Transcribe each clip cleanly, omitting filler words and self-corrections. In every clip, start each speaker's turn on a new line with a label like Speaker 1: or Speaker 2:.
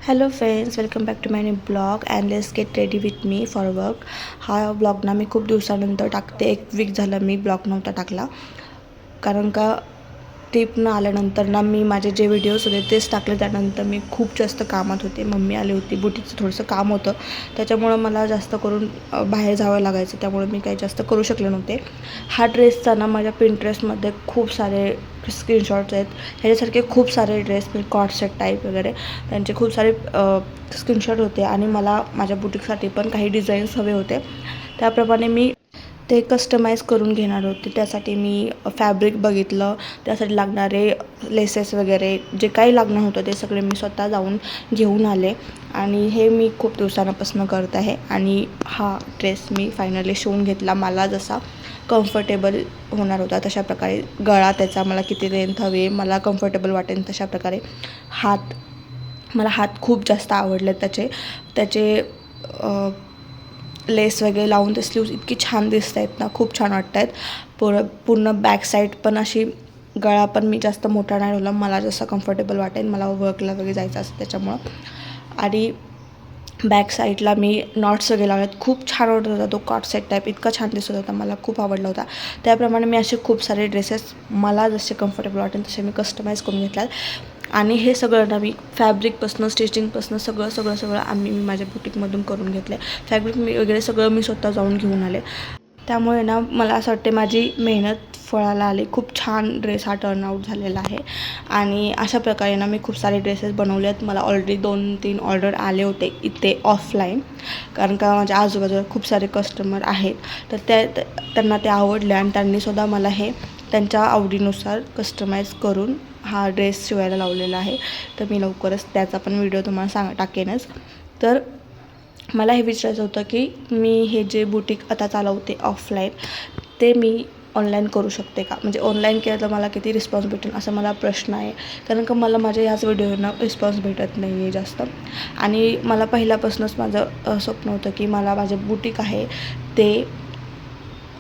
Speaker 1: Hello friends, welcome back to my new blog and let's get ready with me for work. हा blog ना मी खूप दिवसानंतर टाकते. 1 वीक झालं मी ब्लॉग नव्हता टाकला, कारण का ट्रिपनं आल्यानंतर ना मी माझे जे व्हिडिओज होते तेच टाकले. त्यानंतर मी खूप जास्त कामात होते. मम्मी आली होती, बुटीचं थोडंसं काम होतं, त्याच्यामुळं मला जास्त करून बाहेर जावं लागायचं, त्यामुळे मी काही जास्त करू शकले नव्हते. हा ड्रेसचा ना माझ्या पिंटरेस्टमध्ये खूप सारे स्क्रीनशॉट्स आहेत. ह्याच्यासारखे खूप सारे ड्रेस म्हणजे कॉर्डसेट टाईप वगैरे त्यांचे खूप सारे स्क्रीनशॉट होते आणि मला माझ्या बुटीकसाठी पण काही डिझाईन्स हवे होते. त्याप्रमाणे मी ते कस्टमाइज करून घेणार होते. त्यासाठी मी फॅब्रिक बघितलं, त्यासाठी लागणारे लेसेस वगैरे जे काही लागणार होतं ते सगळे मी स्वतः जाऊन घेऊन आले आणि हे मी खूप दिवसांपासून करत आहे. आणि हा ड्रेस मी फायनली शिवून घेतला. मला जसा कम्फर्टेबल होणार होता तशा प्रकारे, गळा त्याचा मला किती लेंथ हवी, मला कम्फर्टेबल वाटेल तशा प्रकारे. मला हात खूप जास्त आवडले त्याचे लेस वगैरे लावून ते स्लीव्ज इतकी छान दिसत आहेत ना, खूप छान वाटत आहेत. पूर्ण बॅक साईड पण अशी, गळा पण मी जास्त मोठा नाही ठेवला, मला जसं कम्फर्टेबल वाटेल, मला वर्कला वगैरे जायचं असतं त्याच्यामुळं. आणि बॅक साईडला मी नॉट्स वगैरे लावल्यात. खूप छान वाटत होता तो कॉट सेट टाईप, इतका छान दिसत होता, मला खूप आवडला होता. त्याप्रमाणे मी असे खूप सारे ड्रेसेस मला जसे कम्फर्टेबल वाटेल तसे मी कस्टमाइज करून घेतल्यात. आणि हे सगळं ना मी फॅब्रिकपासून स्टिचिंगपासून सगळं मी माझ्या बुटीकमधून करून घेतलं आहे. फॅब्रिक वगैरे सगळं मी स्वतः जाऊन घेऊन आले. त्यामुळे ना मला असं वाटते माझी मेहनत फळाला आली. खूप छान ड्रेस हा टर्नआउट झालेला आहे. आणि अशा प्रकारे ना मी खूप सारे ड्रेसेस बनवले आहेत. मला ऑलरेडी 2-3 ऑर्डर आले होते इथे ऑफलाईन, कारण का माझ्या आजूबाजूला खूप सारे कस्टमर आहेत, तर त्यांना ते आवडले आणि त्यांनीसुद्धा मला हे त्यांच्या आवडीनुसार कस्टमाइज करून हा ड्रेस शिवायला लावलेला आहे. तर मी लवकरच त्याचा पण व्हिडिओ तुम्हाला टाकेनच. तर मला हे विचारायचं होतं की मी हे जे बुटीक आता चालवते ऑफलाईन, ते मी ऑनलाईन करू शकते का? म्हणजे ऑनलाईन केलं तर मला किती रिस्पॉन्स भेटेल असा मला प्रश्न आहे, कारण का मला माझ्या ह्याच व्हिडिओना रिस्पॉन्स भेटत नाही आहे जास्त. आणि मला पहिल्यापासूनच माझं स्वप्न होतं की मला माझे बुटीक आहे ते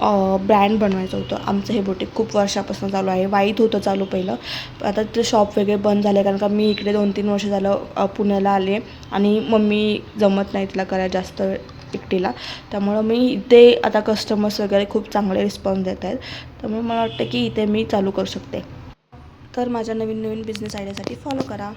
Speaker 1: ब्रँड बनवायचं होतं. आमचं हे बुटीक खूप वर्षापासून चालू आहे. वाईत होतं चालू पहिलं, आता ते शॉप वगैरे बंद झाले, कारण का मी इकडे 2-3 वर्ष झालं पुण्याला आले आणि मम्मी जमत नाही तिला करायला जास्त एकटीला, त्यामुळं मी इथे आता कस्टमर्स वगैरे खूप चांगले रिस्पॉन्स देत आहेत, त्यामुळे मला वाटतं की इथे मी चालू करू शकते. तर माझ्या नवीन बिझनेस आयडियासाठी फॉलो करा.